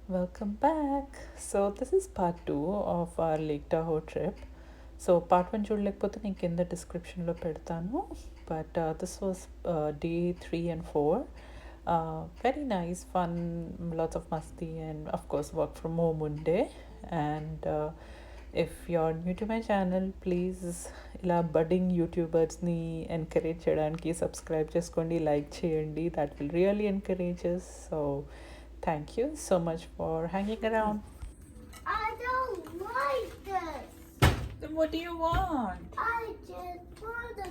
Welcome back. So this is part 2 of our Lake Tahoe trip. So part 1 చూడలేకపోతే నేను కింద డిస్క్రిప్షన్లో పెడతాను. But this was day 3 and 4. Very nice, fun, lots of masti and of course work from home one day. And if you're new to my channel, please ఇలా budding యూట్యూబర్స్ని encourage చేయడానికి subscribe చేసుకోండి, like చేయండి. That will really encourage us. So thank you so much for hanging around. I don't like this. Then what do you want? I just want a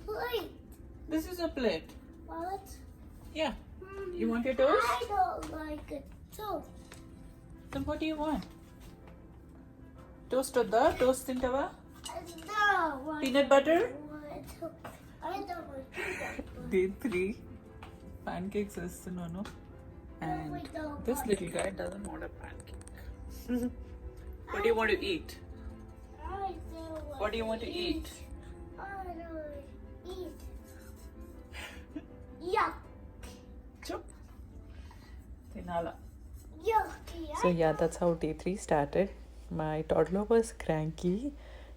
plate. This is a plate. What? Yeah. You want your toast? I don't like it too. Then what do you want? Toast or the toast tintava? No. Peanut butter? I don't like peanut butter. Day 3. Pancakes istunnanu. And we don't this want little guy doesn't want a pancake. What do you want to eat? I don't What do you want to eat? I don't eat. Yuck. Chup. Tinala. Yucky. So yeah, that's how day 3 started. My toddler was cranky.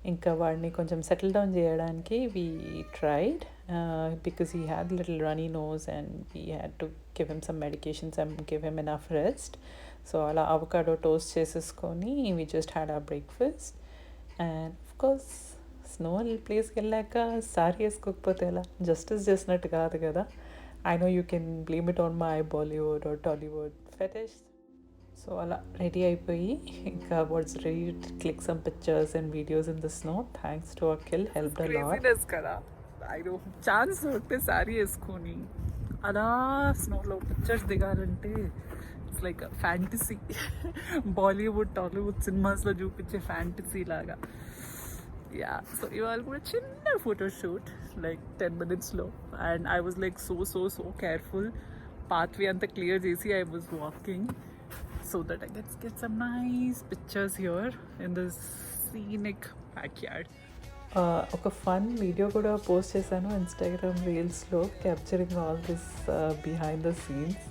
ఇంకా వాడిని కొంచెం settle down చేయడానికి we tried because he had little runny nose and we had to give him some medications and give him enough rest. So అలా avocado toast చేసేసుకొని we just had a breakfast. And of course snow ప్లేస్కి వెళ్ళాక సారీ వేసుకోకపోతే ఎలా, justice చేసినట్టు కాదు కదా. I know you can blame it on my Bollywood or Tollywood fetish. So అలా రెడీ అయిపోయి ఇంకా what's ready to click some pictures and videos in the snow. Thanks to Akhil, help a lot కదా. ఐ డో ఛాన్స్ దొరికితే సారీ వేసుకొని అలా స్నోలో పిక్చర్స్ దిగాలంటే it's like fantasy. Bollywood Tollywood సినిమాస్లో చూపించే ఫ్యాంటసీ లాగా. యా, సో ఇవాళ కూడా చిన్న ఫోటోషూట్ లైక్ 10 minutesలో. And I was like so careful. Pathway అంతా క్లియర్ చేసి I was walking so that I get some nice pictures here in this scenic backyard. ఒక ఫన్ వీడియో కూడా పోస్ట్ చేశాను ఇన్స్టాగ్రామ్ రీల్స్లో, capturing all this behind the scenes.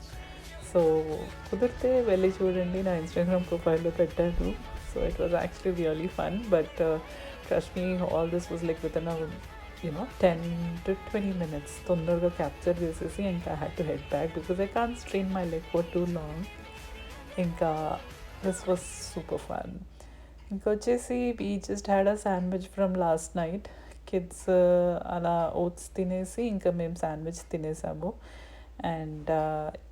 So కుదిరితే వెళ్ళి చూడండి, నా ఇన్స్టాగ్రామ్ ప్రొఫైల్లో పెట్టాను. So it was actually really fun. But trust me, all this was like within 10 to 20 minutes తొందరగా క్యాప్చర్ చేసేసి ఇంకా I had to head back because I can't strain my leg for too long. ఇంకా this was super fun. ఇంకొచ్చేసి we just had a sandwich from last night. Kids అలా oats తినేసి ఇంకా మేము sandwich తినేసాము. అండ్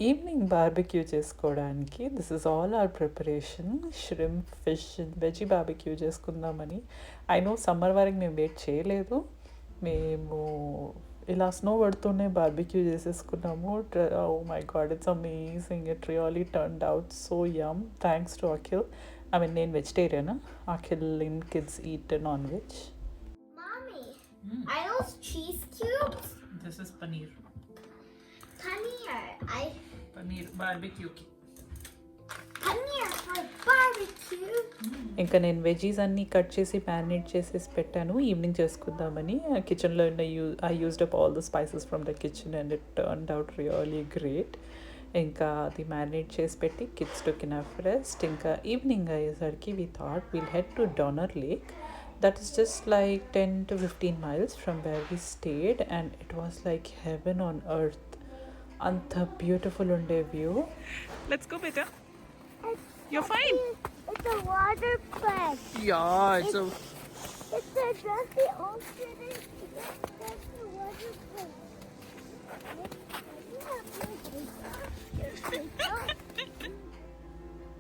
ఈవినింగ్ బార్బిక్యూ చేసుకోవడానికి this is all our preparation. Shrimp, fish, veggie barbecue చేసుకుందామని. I know summer వరకు మేము వెయిట్ చేయలేదు. మేము ఇలా స్నో పడుతూనే బార్బిక్యూ చేసేసుకున్నాము. Oh my god, it's amazing. It really turned out so yum thanks to Akhil. I mean నేను vegetarian, Akhil in kids eat non veg. Mommy, are those cheese cubes? This is paneer. Paneer. బార్బిక్యూకి. Paneer for barbecue. ఇంకా నేను veggies అన్నీ cut చేసి marinate చేసేసి పెట్టాను evening చేసుకుందామని. కిచెన్లో ఉన్న I used up all the spices from the kitchen and it turned out really great. ఇంకా అది మ్యారినేట్ చేసి పెట్టి కిడ్స్ టుక్ ఇనఫ్ రెస్ట్. ఇంకా ఈవినింగ్ అయ్యేసరికి we thought we'll head to Donner Lake. That is just like 10 to 15 miles from where we stayed and it was like heaven on earth. అంత beautiful ఉండే view. Let's go beta. You're fine. It's a water park. Yeah, it's a It's a dusty ocean. That's the water park.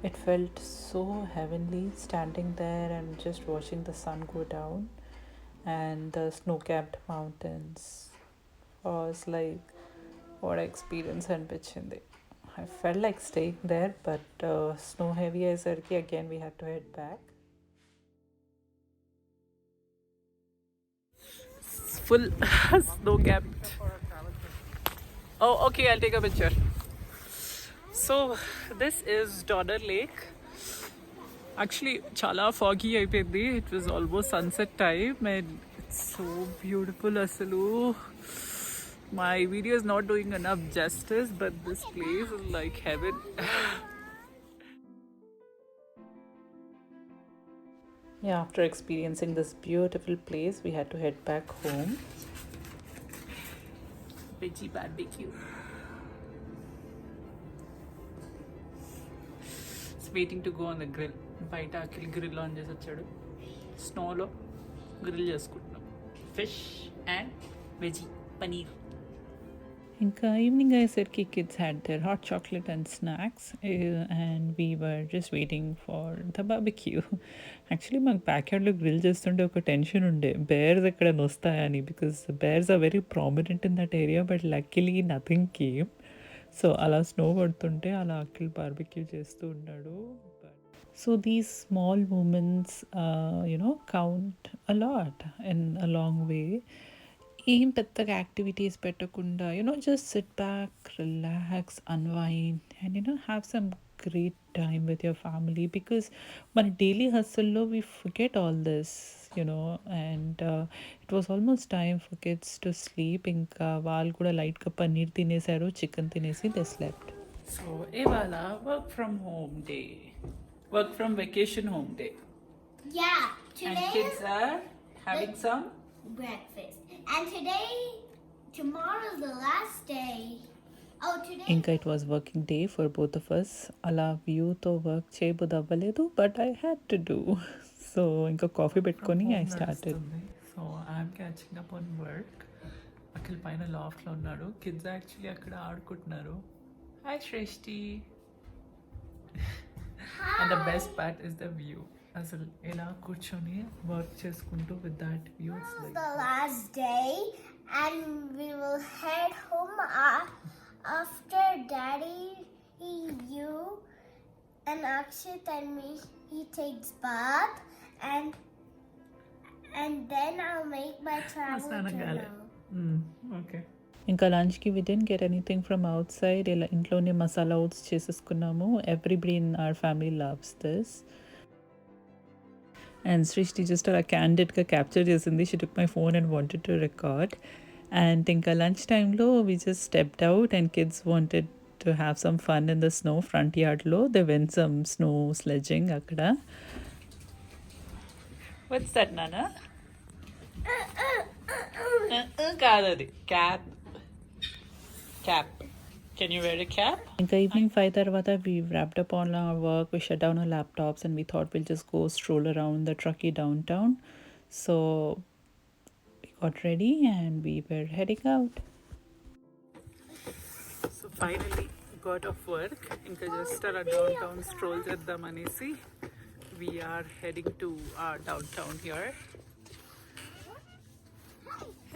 It felt so heavenly standing there and just watching the sun go down and the snow-capped mountains. Was like what experience అనిపించింది. I felt like staying there, but snow heavy అయ్యేసరికి again we had to head back. Full snow-capped. Oh, okay, I'll take a picture. So this is Donner Lake. Actually చాలా foggy అయిపోయింది. It was almost sunset time and it's so beautiful అసలు. My video is not doing enough justice, but this place is like heaven. Yeah, after experiencing this beautiful place, we had to head back home. Veggie barbecue. It's waiting to go on the grill. బయట Akhil grill on చేసి వచ్చాడు. స్నోలో grill చేసుకుంటున్నాం. Fish and veggie paneer. ఇంకా evening అయ్యేసరికి kids had their hot chocolate and snacks and we were just waiting for the barbecue. Actually మాకు back యార్డ్లో grill చేస్తుంటే ఒక టెన్షన్ ఉండే బేర్స్ ఎక్కడ వస్తాయని, because bears are very prominent in that area, but luckily nothing came. So అలా snow పడుతుంటే అలా అఖిల్ బార్బిక్యూ చేస్తూ ఉన్నాడు. So these small moments, count a lot in a long way. ఏం పెద్దగా యాక్టివిటీస్ పెట్టకుండా just sit back, relax, unwind and have some great time with your family, because మన daily హస్సల్లో we forget all this and it was almost time for kids to sleep. ఇంకా వాళ్ళు కూడా లైట్గా పన్నీర్ తినేశారు, చికెన్ తినేసి దే స్లెప్ట్. సో ఇవాళ work from home day, work from vacation home day. Yeah, And today kids are having some. breakfast. And today, tomorrow's the last day. Oh, today. ఇంకా it was working day for both of us. అలా వ్యూతో work చేయబుద్ది అవ్వలేదు, but I had to do. So ఇంకా coffee పెట్టుకొని I started. So I'm catching up on work. Akhil పైన లాఫ్ట్లో ఉన్నాడు. కిడ్స్ యాక్చువల్లీ అక్కడ ఆడుకుంటున్నారు. Hi Shreshti. And the best part is the view. అసలు ఇలా కూర్చొని వర్క్ చేసుకుంటూ with that view. The last day, and we will head home after Daddy, you, and Akshit and me. He takes bath, and then I'll make my travel journal. Okay. ఇంకా లంచ్కి we didn't get anything from outside. ఇలా ఇంట్లోనే masala oats చేసేసుకున్నాము. Everybody in our family loves this. And Srishti just అలా క్యాండిడ్గా capture చేసింది. She took my phone and wanted to record. And ఇంకా lunch టైంలో we just stepped out and kids wanted to have some fun in the snow. Front యార్డ్లో they went some snow sledging అక్కడ. What's that నానా? కాదు, అది cap. Cap. Can you wear a cap? ఇంకా evening 5 తర్వాత we wrapped up on our work, we shut down our laptops and we thought we'll just go stroll around the Truckee downtown. So we got ready and we were heading out. So finally got off work. ఇంకా just అలా downtown stroll చేద్దాం అనేసి we are heading to our downtown here.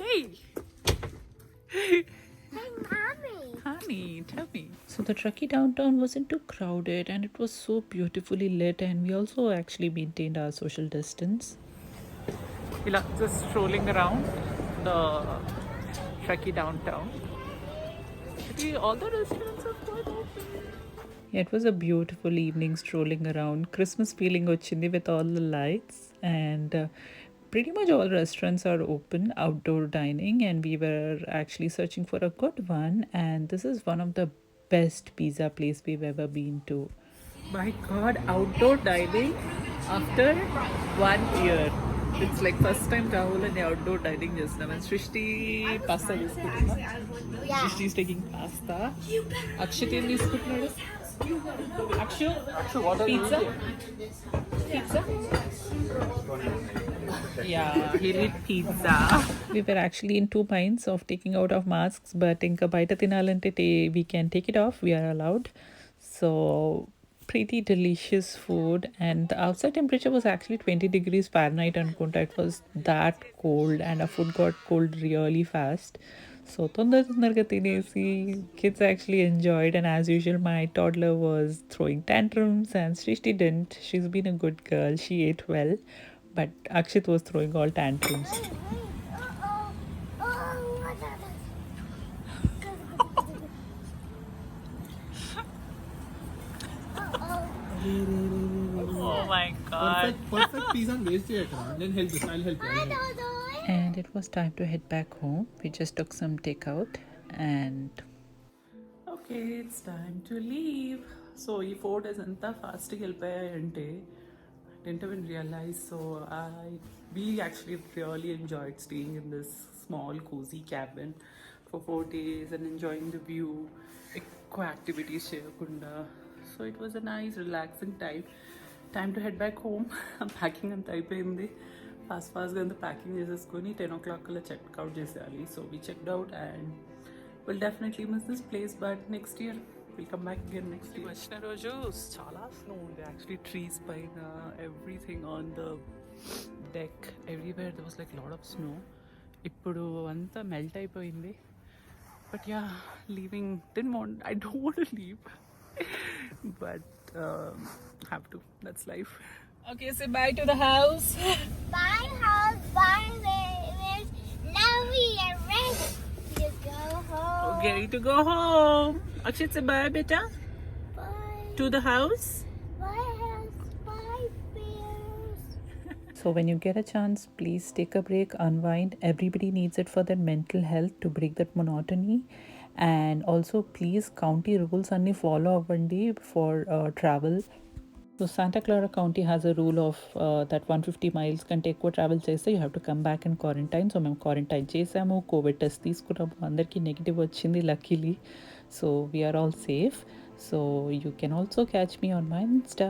Hey! Hey, Mommy. Honey, tell me. So the Truckee downtown wasn't too crowded and it was so beautifully lit, and we also actually maintained our social distance. Just strolling around the Truckee downtown. Actually, all the restaurants are quite open. Yeah, it was a beautiful evening strolling around. Christmas feeling ochindi with all the lights, and pretty much all restaurants are open, outdoor dining, and we were actually searching for a good one, and this is one of the best pizza place we've ever been to. My god, outdoor dining after 1 year. It's like first time Rahul and outdoor dining just now. And Srishti pasta తీసుకుంటున్నా. Yeah. Srishti is taking pasta. Akshit ఏం తీసుకుంటున్నాడు? Akshu, pizza? Pizza? Yeah, he'll eat pizza. We were actually in 2 minds of taking out of masks, but inka baita tinalante we can take it off. We are allowed. So pretty delicious food, and the outside temperature was actually 20 degrees Fahrenheit anukunta. It was that cold and our food got cold really fast. So tondar tinesi, kids actually enjoyed, and as usual my toddler was throwing tantrums and Srishti didn't. She's been a good girl. She ate well, but Akshit was throwing all tantrums. Oh my god. Perfect piece on waste here. Then help us. I'll help you. And it was time to head back home. We just took some takeout and okay, it's time to leave. So ఈ 4 days అంతా ఫాస్ట్గా వెళ్ళిపోయాయంటే Didn't even realize. So we actually really enjoyed staying in this small cozy cabin for 4 days and enjoying the view. ఎక్కువ activities చేయకుండా. So it was a nice relaxing time to head back home. Packing అంతా అయిపోయింది. ఫాస్ట్గా అంతా packing చేసేసుకొని 10 o'clock కల్లా checkout చేసేయాలి. So we checked out and we'll definitely miss this place, but next year we'll come back again next year. వచ్చిన రోజు చాలా స్నో ఉంది యాక్చువల్లీ ట్రీస్ పైన everything on the deck everywhere there was like lot of snow. ఇప్పుడు అంతా melt అయిపోయింది. But yeah leaving I don't want to leave but have to, that's life. Okay, say bye to the house. Bye, house. Bye, babies. Now we are ready to go home. Ready to go home. Akshit, say bye, beta. Bye. To the house. Bye, house. Bye, bears. So when you get a chance, please take a break, unwind. Everybody needs it for their mental health to break that monotony. And also please county rules అన్ని follow అవ్వండి for travel. So Santa Clara County has a rule of that 150 miles కంటే ఎక్కువ travel చేస్తే you have to come back in quarantine. So మేము quarantine చేసాము, Covid test తీసుకున్నాము, అందరికీ negative వచ్చింది luckily. So we are all safe. So you can also catch me on my Insta.